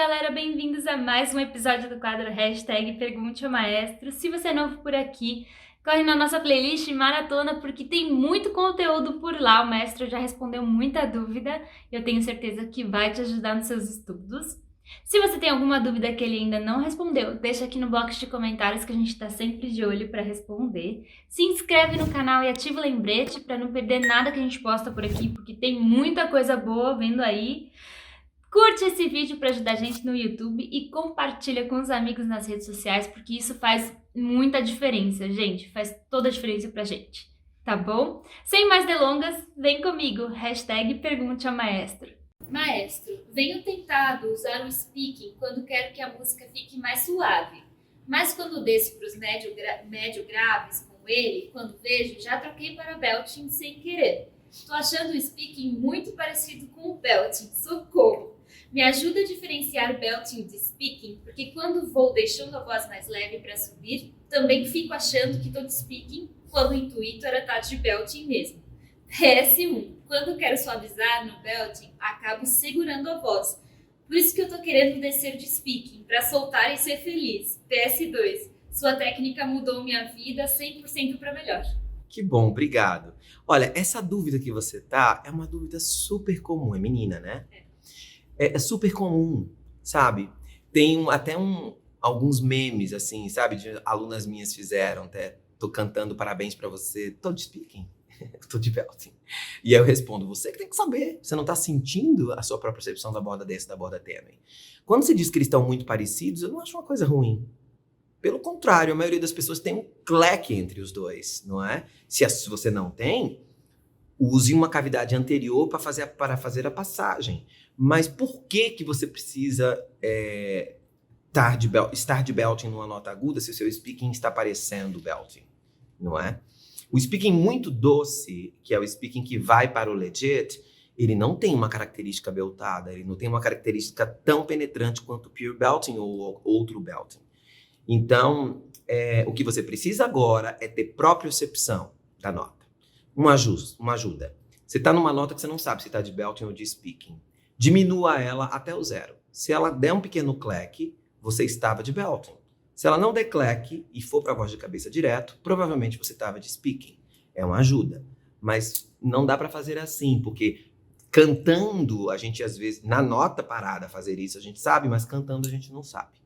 galera, bem-vindos a mais um episódio do quadro Hashtag Pergunte ao Maestro. Se você é novo por aqui, corre na nossa playlist Maratona, porque tem muito conteúdo por lá. O maestro já respondeu muita dúvida e eu tenho certeza que vai te ajudar nos seus estudos. Se você tem alguma dúvida que ele ainda não respondeu, deixa aqui no box de comentários que a gente está sempre de olho para responder. Se inscreve no canal e ativa o lembrete para não perder nada que a gente posta por aqui, porque tem muita coisa boa vindo aí. Curte esse vídeo para ajudar a gente no YouTube e compartilha com os amigos nas redes sociais, porque isso faz muita diferença, gente. Faz toda a diferença pra gente, tá bom? Sem mais delongas, vem comigo. Hashtag Pergunte ao Maestro. Maestro, venho tentado usar o speaking quando quero que a música fique mais suave. Mas quando desço para os médio graves com ele, quando vejo, já troquei para belting sem querer. Tô achando o speaking muito parecido com o belting. Socorro! Me ajuda a diferenciar o belting de speaking, porque quando vou deixando a voz mais leve para subir, também fico achando que estou de speaking, quando o intuito era estar de belting mesmo. PS1. Quando quero suavizar no belting, acabo segurando a voz. Por isso que eu tô querendo descer de speaking, para soltar e ser feliz. PS2. Sua técnica mudou minha vida 100% para melhor. Que bom, obrigado. Olha, essa dúvida que você tá é uma dúvida super comum, é menina, né? É super comum, sabe? Tem alguns memes, assim, sabe? De alunas minhas fizeram, até tô cantando parabéns pra você, tô de speaking, tô de belting. E aí eu respondo, você que tem que saber, você não tá sentindo a sua própria percepção da borda densa e da borda tênue. Quando você diz que eles estão muito parecidos, eu não acho uma coisa ruim. Pelo contrário, a maioria das pessoas tem um cleque entre os dois, não é? Se você não tem, use uma cavidade anterior para fazer a passagem. Mas por que você precisa estar de belting numa nota aguda se o seu speaking está parecendo belting, não é? O speaking muito doce, que é o speaking que vai para o legit, ele não tem uma característica beltada, ele não tem uma característica tão penetrante quanto o pure belting ou outro belting. Então, o que você precisa agora é ter propriocepção da nota. Uma ajuda. Você está numa nota que você não sabe se está de belting ou de speaking. Diminua ela até o zero. Se ela der um pequeno clack, você estava de belting. Se ela não der clack e for para a voz de cabeça direto, provavelmente você estava de speaking. É uma ajuda. Mas não dá para fazer assim, porque cantando, a gente às vezes, na nota parada fazer isso, a gente sabe, mas cantando a gente não sabe.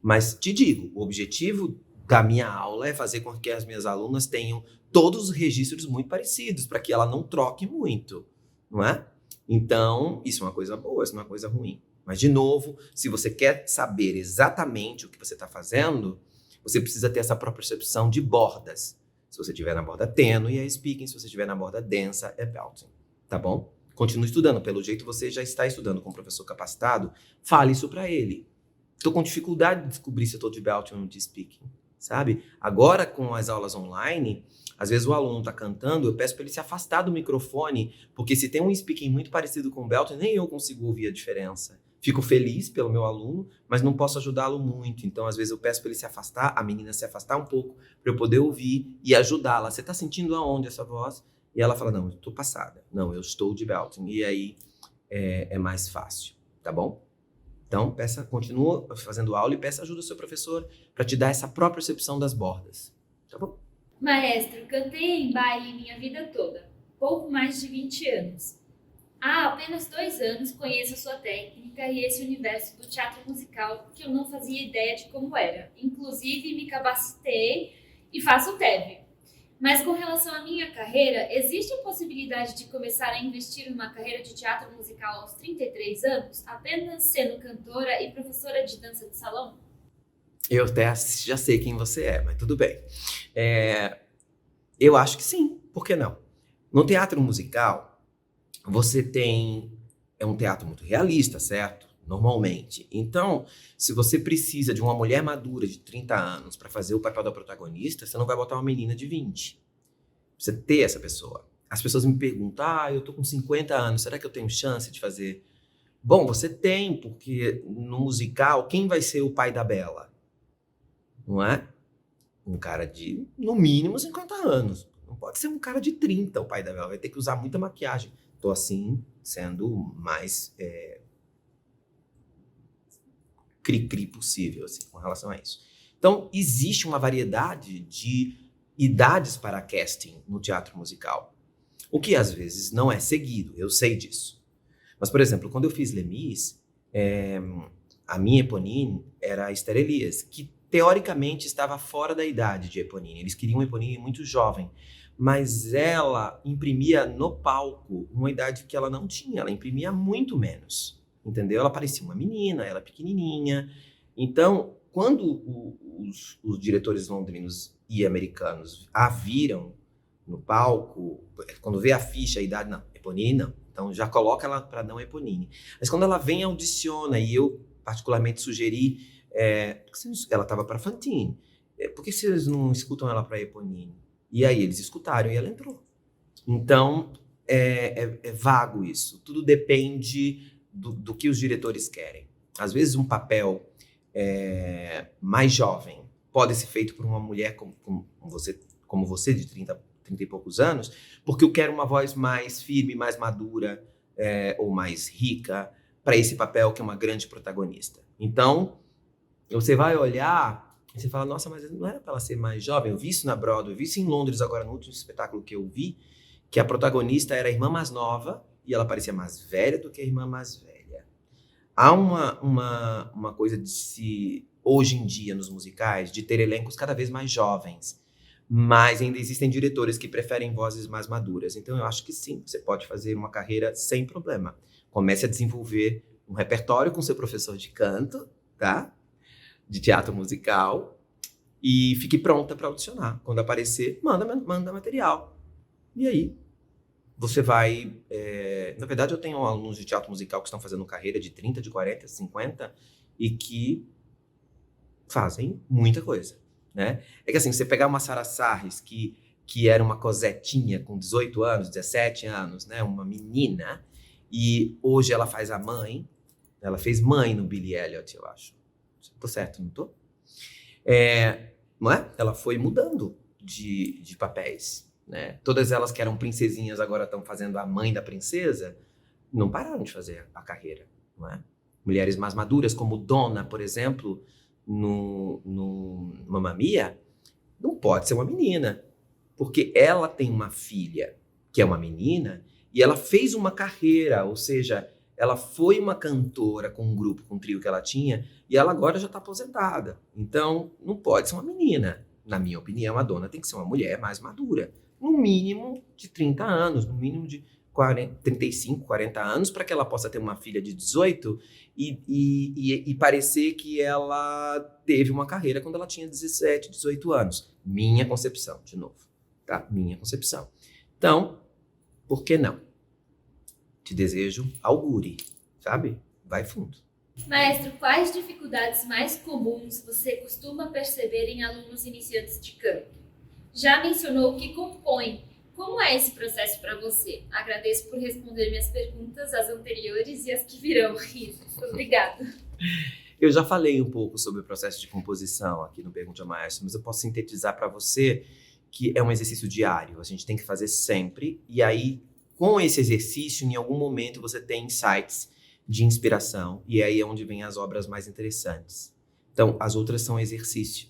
Mas te digo, o objetivo da minha aula é fazer com que as minhas alunas tenham todos os registros muito parecidos, para que ela não troque muito, não é? Então, isso é uma coisa boa, isso não é uma coisa ruim. Mas, de novo, se você quer saber exatamente o que você está fazendo, você precisa ter essa própria percepção de bordas. Se você estiver na borda tênue, é speaking. Se você estiver na borda densa, é belting. Tá bom? Continue estudando. Pelo jeito, você já está estudando com um professor capacitado. Fale isso para ele. Estou com dificuldade de descobrir se eu estou de belting ou de speaking, sabe? Agora, com as aulas online, às vezes o aluno está cantando, eu peço para ele se afastar do microfone, porque se tem um speaking muito parecido com o belting, nem eu consigo ouvir a diferença. Fico feliz pelo meu aluno, mas não posso ajudá-lo muito. Então, às vezes eu peço para ele se afastar, a menina se afastar um pouco, para eu poder ouvir e ajudá-la. Você está sentindo aonde essa voz? E ela fala, não, eu estou passada. Não, eu estou de belting. E aí é mais fácil, tá bom? Então, continua fazendo aula e peça ajuda do seu professor para te dar essa própria percepção das bordas. Tá bom? Maestro, cantei em baile minha vida toda, pouco mais de 20 anos. Há apenas 2 anos conheço a sua técnica e esse universo do teatro musical que eu não fazia ideia de como era. Inclusive, me capacitei e faço TEV. Mas com relação à minha carreira, existe a possibilidade de começar a investir numa carreira de teatro musical aos 33 anos, apenas sendo cantora e professora de dança de salão? Eu até já sei quem você é, mas tudo bem. Eu acho que sim, por que não? No teatro musical, você tem... É um teatro muito realista, certo? Normalmente. Então, se você precisa de uma mulher madura de 30 anos para fazer o papel da protagonista, você não vai botar uma menina de 20. Precisa ter essa pessoa. As pessoas me perguntam, eu tô com 50 anos, será que eu tenho chance de fazer? Bom, você tem, porque no musical, quem vai ser o pai da Bela? Não é? Um cara de, no mínimo, 50 anos. Não pode ser um cara de 30 o pai da Bela. Vai ter que usar muita maquiagem. Tô assim, sendo mais cri-cri possível, assim, com relação a isso. Então, existe uma variedade de idades para casting no teatro musical, o que às vezes não é seguido, eu sei disso. Mas, por exemplo, quando eu fiz Les Mis, a minha Eponine era a Esther Elias, que teoricamente estava fora da idade de Eponine. Eles queriam Eponine muito jovem, mas ela imprimia no palco uma idade que ela não tinha, ela imprimia muito menos, entendeu? Ela parecia uma menina, ela pequenininha. Então, quando os diretores londrinos e americanos a viram no palco, quando vê a ficha, a idade, não, Eponine não. Então já coloca ela para não Eponine. Mas quando ela vem, audiciona, e eu particularmente sugeri, ela estava para Fantine, por que vocês não escutam ela para Eponine? E aí eles escutaram e ela entrou. Então é vago isso, tudo depende do que os diretores querem. Às vezes um papel mais jovem pode ser feito por uma mulher como você de 30 e poucos anos, porque eu quero uma voz mais firme, mais madura, ou mais rica, para esse papel que é uma grande protagonista. Então, você vai olhar e você fala, nossa, mas não era para ela ser mais jovem? Eu vi isso na Broadway, eu vi isso em Londres agora, no último espetáculo que eu vi, que a protagonista era a irmã mais nova e ela parecia mais velha do que a irmã mais velha. Há uma coisa hoje em dia nos musicais, de ter elencos cada vez mais jovens, mas ainda existem diretores que preferem vozes mais maduras. Então eu acho que sim, você pode fazer uma carreira sem problema. Comece a desenvolver um repertório com seu professor de canto, tá? De teatro musical, e fique pronta para audicionar. Quando aparecer, manda material. E aí, você vai... Na verdade, eu tenho alunos de teatro musical que estão fazendo carreira de 30, de 40, 50, e que fazem muita coisa, né? É que assim, você pegar uma Sarah Sarris, que era uma cosetinha com 18 anos, 17 anos, né? Uma menina, e hoje ela faz a mãe, ela fez mãe no Billy Elliot, eu acho. Tô certo, não tô? Não é? Ela foi mudando de papéis, né? Todas elas que eram princesinhas agora estão fazendo a mãe da princesa, não pararam de fazer a carreira, não é? Mulheres mais maduras, como Donna, por exemplo, no Mamma Mia, não pode ser uma menina, porque ela tem uma filha que é uma menina e ela fez uma carreira, ou seja, ela foi uma cantora com um grupo, com um trio que ela tinha, e ela agora já está aposentada. Então, não pode ser uma menina. Na minha opinião, a Donna tem que ser uma mulher mais madura. No mínimo de 30 anos, no mínimo de 35, 40 anos, para que ela possa ter uma filha de 18 e parecer que ela teve uma carreira quando ela tinha 17, 18 anos. Minha concepção, de novo. Tá? Minha concepção. Então, por que não? Te desejo augure, sabe? Vai fundo. Maestro, quais dificuldades mais comuns você costuma perceber em alunos iniciantes de canto? Já mencionou o que compõe. Como é esse processo para você? Agradeço por responder minhas perguntas, as anteriores e as que virão. Obrigada. Eu já falei um pouco sobre o processo de composição aqui no Pergunte ao Maestro, mas eu posso sintetizar para você que é um exercício diário. A gente tem que fazer sempre. E aí, com esse exercício, em algum momento você tem insights de inspiração. E aí é onde vem as obras mais interessantes. Então, as outras são exercício.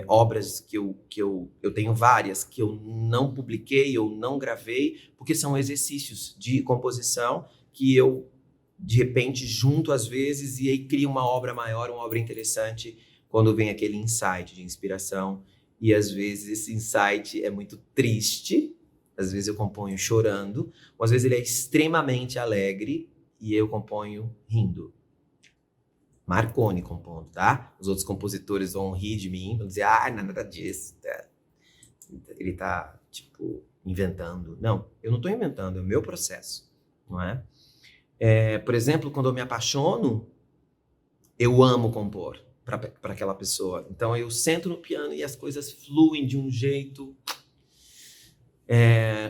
Obras que eu tenho várias que eu não publiquei ou não gravei, porque são exercícios de composição que eu, de repente, junto às vezes e aí crio uma obra maior, uma obra interessante, quando vem aquele insight de inspiração. E às vezes esse insight é muito triste, às vezes eu componho chorando, ou às vezes ele é extremamente alegre e eu componho rindo. Marconi compondo, tá? Os outros compositores vão rir de mim, vão dizer, nada disso. Ele tá, inventando. Não, eu não tô inventando, é o meu processo, não é? Por exemplo, quando eu me apaixono, eu amo compor para aquela pessoa. Então, eu sento no piano e as coisas fluem de um jeito...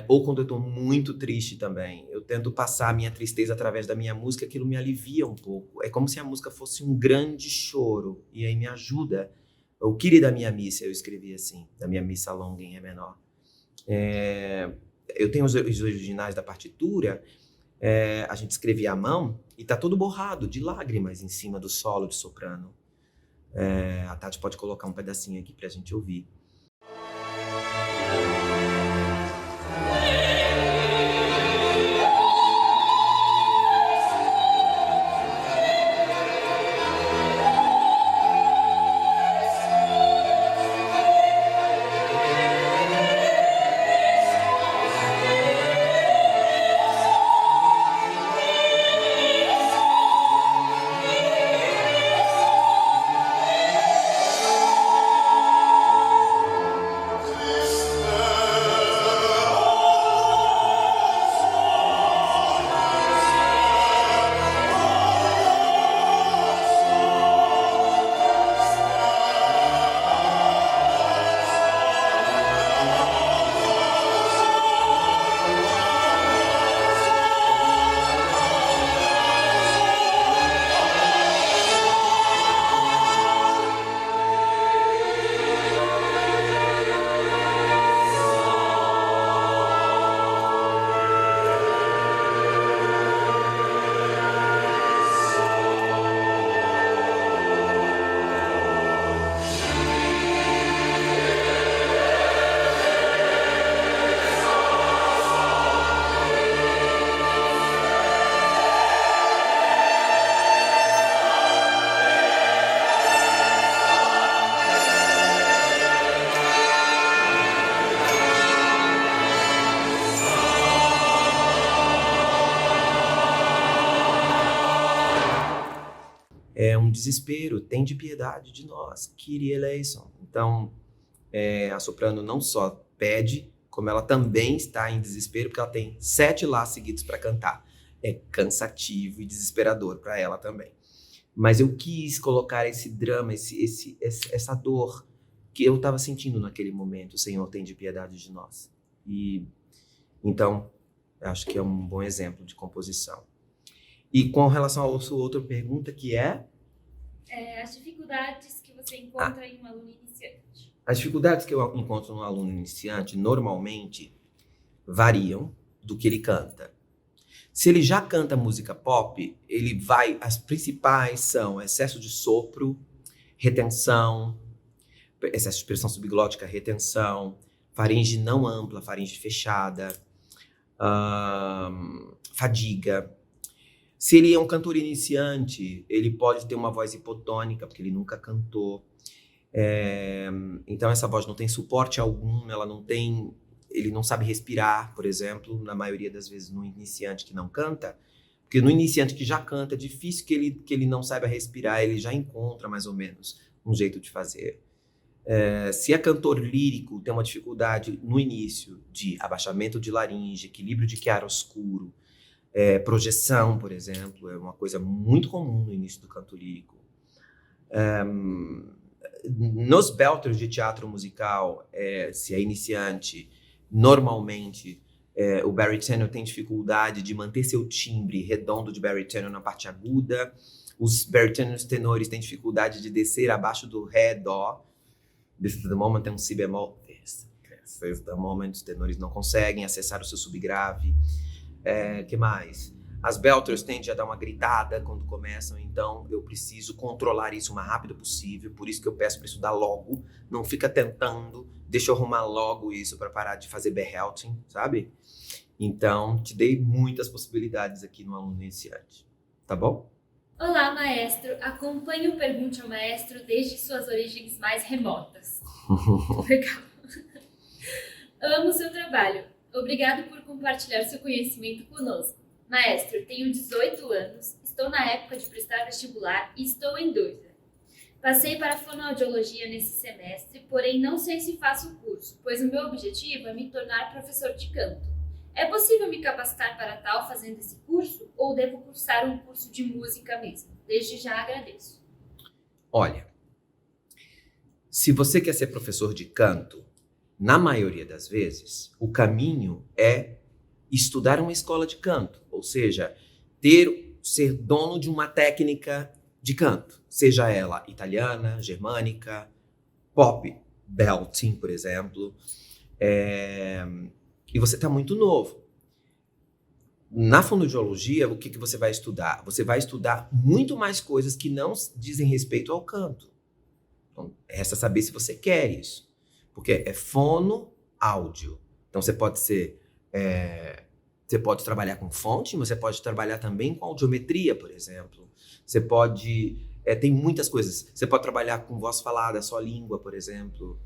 ou quando eu estou muito triste também, eu tento passar a minha tristeza através da minha música, aquilo me alivia um pouco. É como se a música fosse um grande choro, e aí me ajuda. O Kyrie da minha missa, eu escrevi assim, da minha missa longa em Ré menor. Eu tenho os originais da partitura, a gente escrevia à mão, e tá todo borrado de lágrimas em cima do solo de soprano. A Tati pode colocar um pedacinho aqui pra gente ouvir. É um desespero, tem de piedade de nós, Kyrie eleison. Então, a soprano não só pede, como ela também está em desespero, porque ela tem 7 lá seguidos para cantar. É cansativo e desesperador para ela também. Mas eu quis colocar esse drama, essa dor que eu estava sentindo naquele momento. O Senhor tem de piedade de nós. E então, acho que é um bom exemplo de composição. E com relação à sua outra pergunta, que é? As dificuldades que você encontra em um aluno iniciante. As dificuldades que eu encontro no aluno iniciante, normalmente, variam do que ele canta. Se ele já canta música pop, as principais são excesso de sopro, retenção, excesso de pressão subglótica, retenção, faringe não ampla, faringe fechada, fadiga. Se ele é um cantor iniciante, ele pode ter uma voz hipotônica, porque ele nunca cantou. Então essa voz não tem suporte algum, ele não sabe respirar, por exemplo, na maioria das vezes no iniciante que não canta, porque no iniciante que já canta, é difícil que ele não saiba respirar, ele já encontra mais ou menos um jeito de fazer. Se é cantor lírico, tem uma dificuldade no início de abaixamento de laringe, equilíbrio de chiaroscuro, projeção, por exemplo, é uma coisa muito comum no início do canto lírico. Nos belters de teatro musical, se é iniciante, normalmente o baritone tem dificuldade de manter seu timbre redondo de baritone na parte aguda. Os baritones tenores têm dificuldade de descer abaixo do ré, dó. This is the moment, tem um si bemol. This is the moment, os tenores não conseguem acessar o seu subgrave. Que mais? As belters tendem a dar uma gritada quando começam, então eu preciso controlar isso o mais rápido possível, por isso que eu peço para estudar logo, não fica tentando, deixa eu arrumar logo isso para parar de fazer behelting, sabe? Então, te dei muitas possibilidades aqui no aluno iniciante, tá bom? Olá, maestro, acompanhe o Pergunte ao Maestro desde suas origens mais remotas. Legal. Amo seu trabalho. Obrigado por compartilhar seu conhecimento conosco. Maestro, tenho 18 anos, estou na época de prestar vestibular e estou em dúvida. Passei para a fonoaudiologia nesse semestre, porém não sei se faço o curso, pois o meu objetivo é me tornar professor de canto. É possível me capacitar para tal fazendo esse curso ou devo cursar um curso de música mesmo? Desde já agradeço. Olha, se você quer ser professor de canto, na maioria das vezes, o caminho é estudar uma escola de canto, ou seja, ser dono de uma técnica de canto, seja ela italiana, germânica, pop, belting, por exemplo, e você está muito novo. Na fonoaudiologia, o que você vai estudar? Você vai estudar muito mais coisas que não dizem respeito ao canto. Então, resta saber se você quer isso. Porque é fono-áudio. Então, você pode trabalhar com fonte, mas você pode trabalhar também com audiometria, por exemplo. Você pode... tem muitas coisas. Você pode trabalhar com voz falada, só língua, por exemplo.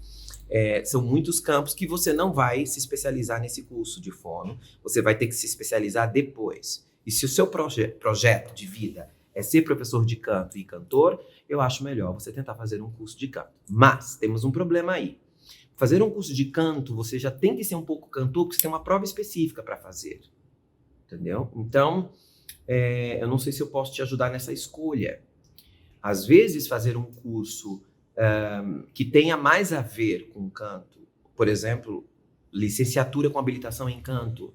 São muitos campos que você não vai se especializar nesse curso de fono. Você vai ter que se especializar depois. E se o seu projeto de vida é ser professor de canto e cantor, eu acho melhor você tentar fazer um curso de canto. Mas temos um problema aí. Fazer um curso de canto, você já tem que ser um pouco cantor, porque você tem uma prova específica para fazer. Entendeu? Então, eu não sei se eu posso te ajudar nessa escolha. Às vezes, fazer um curso que tenha mais a ver com canto, por exemplo, licenciatura com habilitação em canto,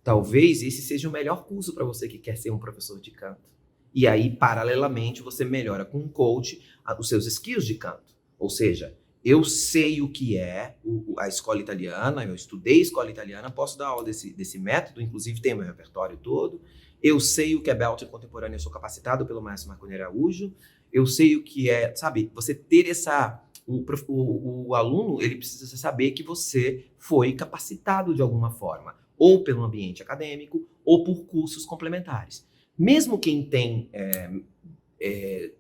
talvez esse seja o melhor curso para você que quer ser um professor de canto. E aí, paralelamente, você melhora com um coach os seus skills de canto. Ou seja, eu sei o que é a escola italiana, eu estudei escola italiana, posso dar aula desse método, inclusive tem o meu repertório todo. Eu sei o que é belting contemporâneo, eu sou capacitado pelo maestro Marconi Araújo. Eu sei o que é, sabe, você ter o aluno, ele precisa saber que você foi capacitado de alguma forma, ou pelo ambiente acadêmico, ou por cursos complementares. Mesmo quem tem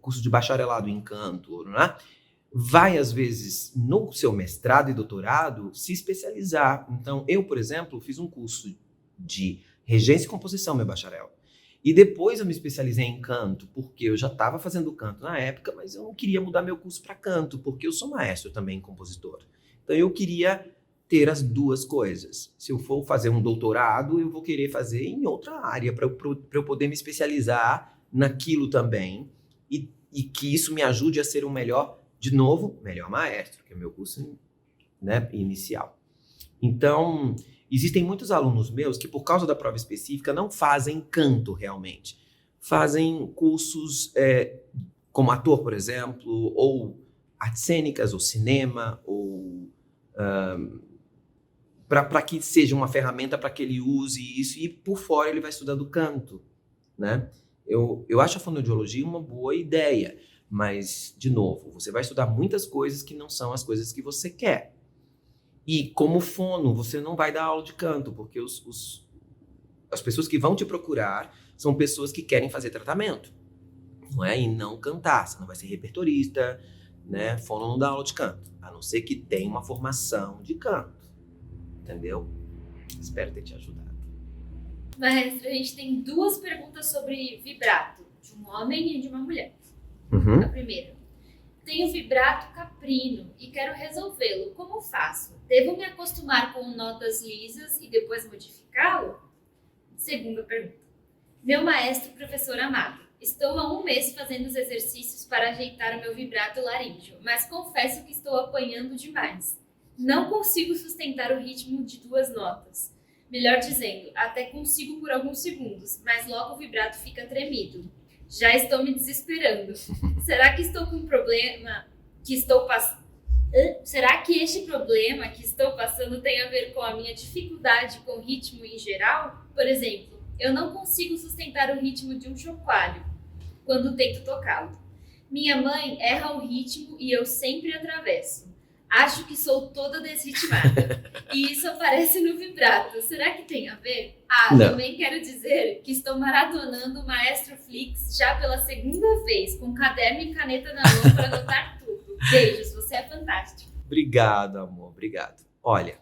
curso de bacharelado em canto, né, vai, às vezes, no seu mestrado e doutorado, se especializar. Então, eu, por exemplo, fiz um curso de regência e composição, meu bacharel. E depois eu me especializei em canto, porque eu já estava fazendo canto na época, mas eu não queria mudar meu curso para canto, porque eu sou maestro também, compositor. Então eu queria ter as duas coisas. Se eu for fazer um doutorado, eu vou querer fazer em outra área, para eu poder me especializar naquilo também, e que isso me ajude a ser um melhor maestro, que é o meu curso, né, inicial. Então... existem muitos alunos meus que, por causa da prova específica, não fazem canto realmente. Fazem cursos como ator, por exemplo, ou artes cênicas, ou cinema, ou para que seja uma ferramenta para que ele use isso, e por fora ele vai estudando canto, né? Eu acho a fonoaudiologia uma boa ideia, mas, de novo, você vai estudar muitas coisas que não são as coisas que você quer. E como fono, você não vai dar aula de canto, porque as pessoas que vão te procurar são pessoas que querem fazer tratamento, não é? E não cantar. Você não vai ser repertorista, né? Fono não dá aula de canto, a não ser que tenha uma formação de canto, entendeu? Espero ter te ajudado. Maestra, a gente tem 2 perguntas sobre vibrato, de um homem e de uma mulher. Uhum. A primeira: tenho vibrato caprino e quero resolvê-lo. Como faço? Devo me acostumar com notas lisas e depois modificá-lo? Segunda pergunta: meu maestro, professor amado, estou há 1 mês fazendo os exercícios para ajeitar o meu vibrato laríngeo, mas confesso que estou apanhando demais. Não consigo sustentar o ritmo de 2 notas. Melhor dizendo, até consigo por alguns segundos, mas logo o vibrato fica tremido. Já estou me desesperando. Será que estou com um problema que estou passando? Será que este problema que estou passando tem a ver com a minha dificuldade com o ritmo em geral? Por exemplo, eu não consigo sustentar o ritmo de um chocalho quando tento tocá-lo. Minha mãe erra o ritmo e eu sempre atravesso. Acho que sou toda desritmada. E isso aparece no vibrato. Será que tem a ver? Não. Também quero dizer que estou maratonando o Maestro Flix já pela 2ª vez, com caderno e caneta na mão para anotar tudo. Beijos, você é fantástico. Obrigado, amor, obrigado. Olha,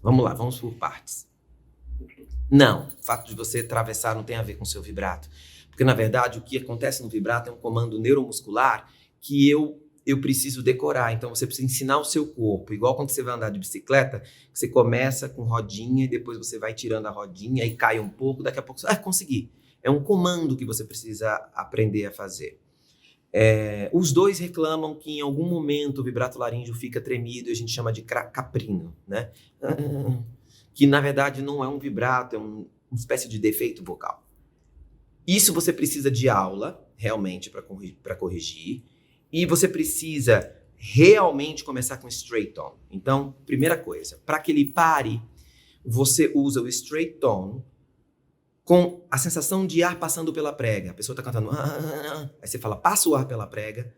vamos lá, vamos por partes. Não, o fato de você atravessar não tem a ver com o seu vibrato. Porque, na verdade, o que acontece no vibrato é um comando neuromuscular que eu preciso decorar. Então, você precisa ensinar o seu corpo. Igual quando você vai andar de bicicleta, você começa com rodinha e depois você vai tirando a rodinha e cai um pouco, daqui a pouco você... consegui. É um comando que você precisa aprender a fazer. Os dois reclamam que em algum momento o vibrato laríngeo fica tremido e a gente chama de caprino, né? Que, na verdade, não é um vibrato, é uma espécie de defeito vocal. Isso você precisa de aula, realmente, para corrigir. E você precisa realmente começar com straight tone. Então, primeira coisa, para que ele pare, você usa o straight tone com a sensação de ar passando pela prega. A pessoa está cantando, aí você fala, passa o ar pela prega,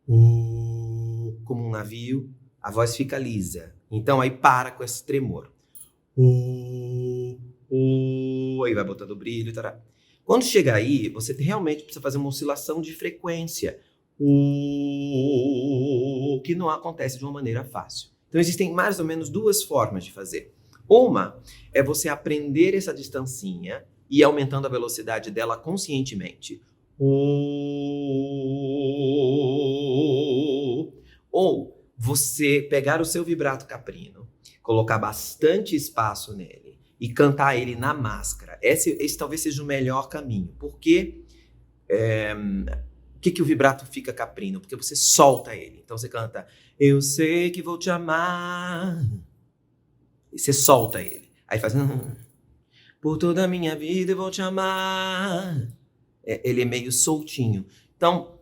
como um navio, a voz fica lisa. Então aí para com esse tremor. Aí vai botando brilho, tará. Quando chega aí, você realmente precisa fazer uma oscilação de frequência, que não acontece de uma maneira fácil. Então existem mais ou menos duas formas de fazer. Uma é você aprender essa distancinha e ir aumentando a velocidade dela conscientemente. Ou você pegar o seu vibrato caprino, colocar bastante espaço nele e cantar ele na máscara. Esse talvez seja o melhor caminho. Porque por que o vibrato fica caprino? Porque você solta ele. Então você canta, eu sei que vou te amar. E você solta ele. Aí faz, por toda a minha vida eu vou te amar. Ele é meio soltinho. Então,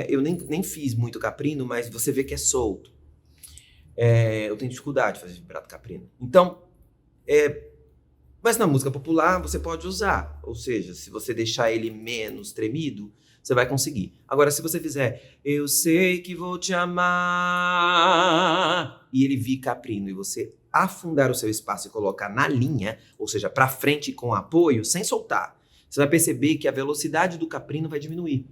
eu nem fiz muito caprino, mas você vê que é solto. Eu tenho dificuldade de fazer vibrato caprino. Então, mas na música popular você pode usar. Ou seja, se você deixar ele menos tremido, você vai conseguir. Agora, se você fizer, eu sei que vou te amar, e ele vir caprino, e você afundar o seu espaço e colocar na linha, ou seja, para frente com apoio, sem soltar, você vai perceber que a velocidade do caprino vai diminuir.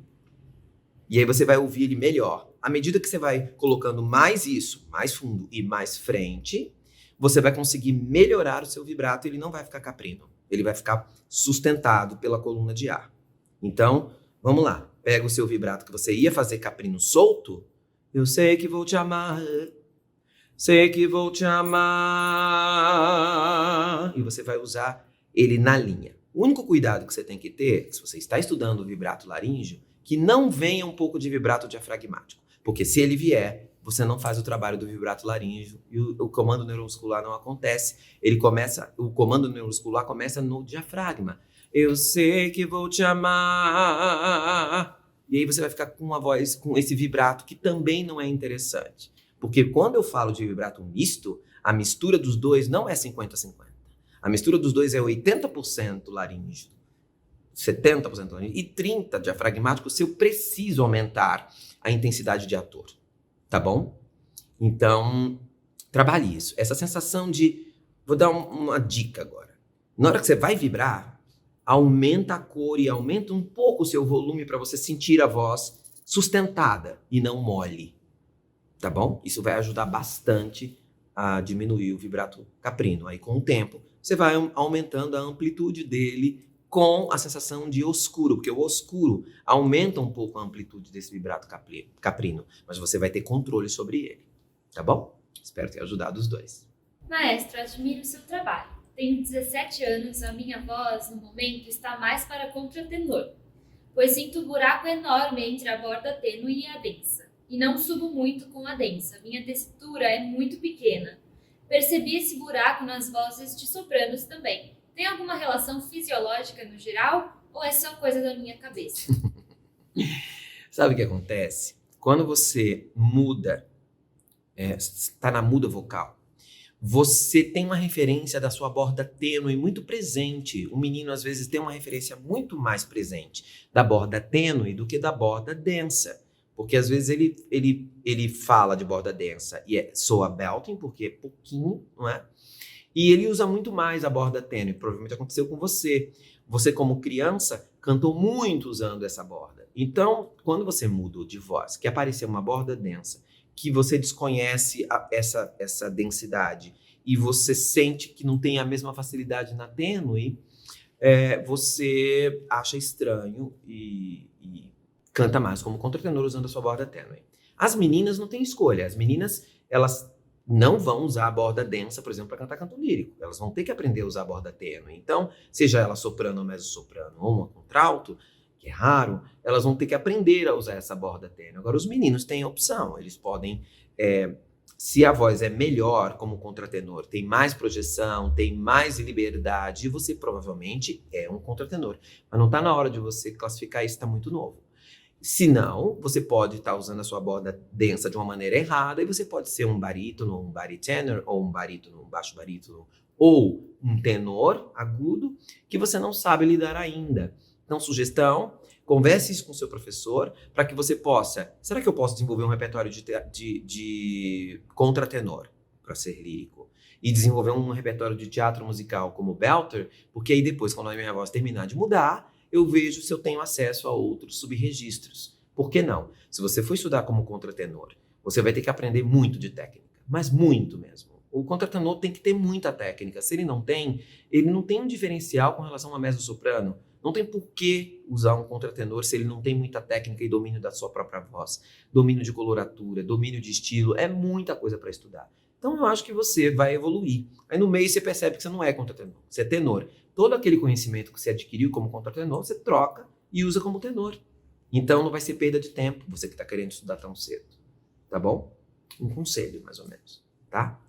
E aí você vai ouvir ele melhor. À medida que você vai colocando mais isso, mais fundo e mais frente, você vai conseguir melhorar o seu vibrato e ele não vai ficar caprino. Ele vai ficar sustentado pela coluna de ar. Então, vamos lá. Pega o seu vibrato que você ia fazer caprino solto. Eu sei que vou te amar. Sei que vou te amar. E você vai usar ele na linha. O único cuidado que você tem que ter, se você está estudando o vibrato laríngeo, que não venha um pouco de vibrato diafragmático. Porque se ele vier, você não faz o trabalho do vibrato laríngeo e o comando neuromuscular não acontece. O comando neuromuscular começa no diafragma. Eu sei que vou te amar. E aí você vai ficar com uma voz, com esse vibrato, que também não é interessante. Porque quando eu falo de vibrato misto, a mistura dos dois não é 50-50. A mistura dos dois é 80% laríngeo, 70% laríngeo e 30% diafragmático, se eu preciso aumentar a intensidade de ator. Tá bom? Então, trabalhe isso. Essa sensação de... Vou dar uma dica agora. Na hora que você vai vibrar, aumenta a cor e aumenta um pouco o seu volume para você sentir a voz sustentada e não mole. Tá bom? Isso vai ajudar bastante a diminuir o vibrato caprino. Aí, com o tempo, você vai aumentando a amplitude dele com a sensação de oscuro, porque o oscuro aumenta um pouco a amplitude desse vibrato caprino, mas você vai ter controle sobre ele, tá bom? Espero ter ajudado os dois. Maestro, admiro o seu trabalho. Tenho 17 anos, a minha voz, no momento, está mais para contratenor, pois sinto um buraco enorme entre a borda tênue e a densa, e não subo muito com a densa, minha textura é muito pequena. Percebi esse buraco nas vozes de sopranos também. Tem alguma relação fisiológica no geral ou é só coisa da minha cabeça? Sabe o que acontece? Quando você muda, está na muda vocal, você tem uma referência da sua borda tênue muito presente. O menino, às vezes, tem uma referência muito mais presente da borda tênue do que da borda densa. Porque, às vezes, ele fala de borda densa e soa belting, porque é pouquinho, não é? E ele usa muito mais a borda tênue. Provavelmente aconteceu com você. Você, como criança, cantou muito usando essa borda. Então, quando você muda de voz, que apareceu uma borda densa, que você desconhece essa densidade e você sente que não tem a mesma facilidade na tênue, você acha estranho e canta mais como contratenor usando a sua borda tênue. As meninas não têm escolha. As meninas, elas não vão usar a borda densa, por exemplo, para cantar canto lírico. Elas vão ter que aprender a usar a borda tênue. Então, seja ela soprano ou mezzo-soprano ou uma contralto, que é raro, elas vão ter que aprender a usar essa borda tênue. Agora, os meninos têm opção. Eles podem, se a voz é melhor como contratenor, tem mais projeção, tem mais liberdade, você provavelmente é um contratenor. Mas não está na hora de você classificar isso, está muito novo. Se não, você pode estar usando a sua borda densa de uma maneira errada e você pode ser um barítono, um baritenor, ou um barítono, um baixo barítono, ou um tenor agudo que você não sabe lidar ainda. Então, sugestão, converse isso com o seu professor para que você possa... Será que eu posso desenvolver um repertório de contratenor para ser lírico? E desenvolver um repertório de teatro musical como belter? Porque aí depois, quando a minha voz terminar de mudar, eu vejo se eu tenho acesso a outros subregistros. Por que não? Se você for estudar como contratenor, você vai ter que aprender muito de técnica, mas muito mesmo. O contratenor tem que ter muita técnica. Se ele não tem um diferencial com relação a mezzo-soprano. Não tem por que usar um contratenor se ele não tem muita técnica e domínio da sua própria voz. Domínio de coloratura, domínio de estilo, é muita coisa para estudar. Então eu acho que você vai evoluir. Aí no meio você percebe que você não é contratenor, você é tenor. Todo aquele conhecimento que você adquiriu como contratenor, você troca e usa como tenor. Então não vai ser perda de tempo, você que está querendo estudar tão cedo. Tá bom? Um conselho, mais ou menos. Tá?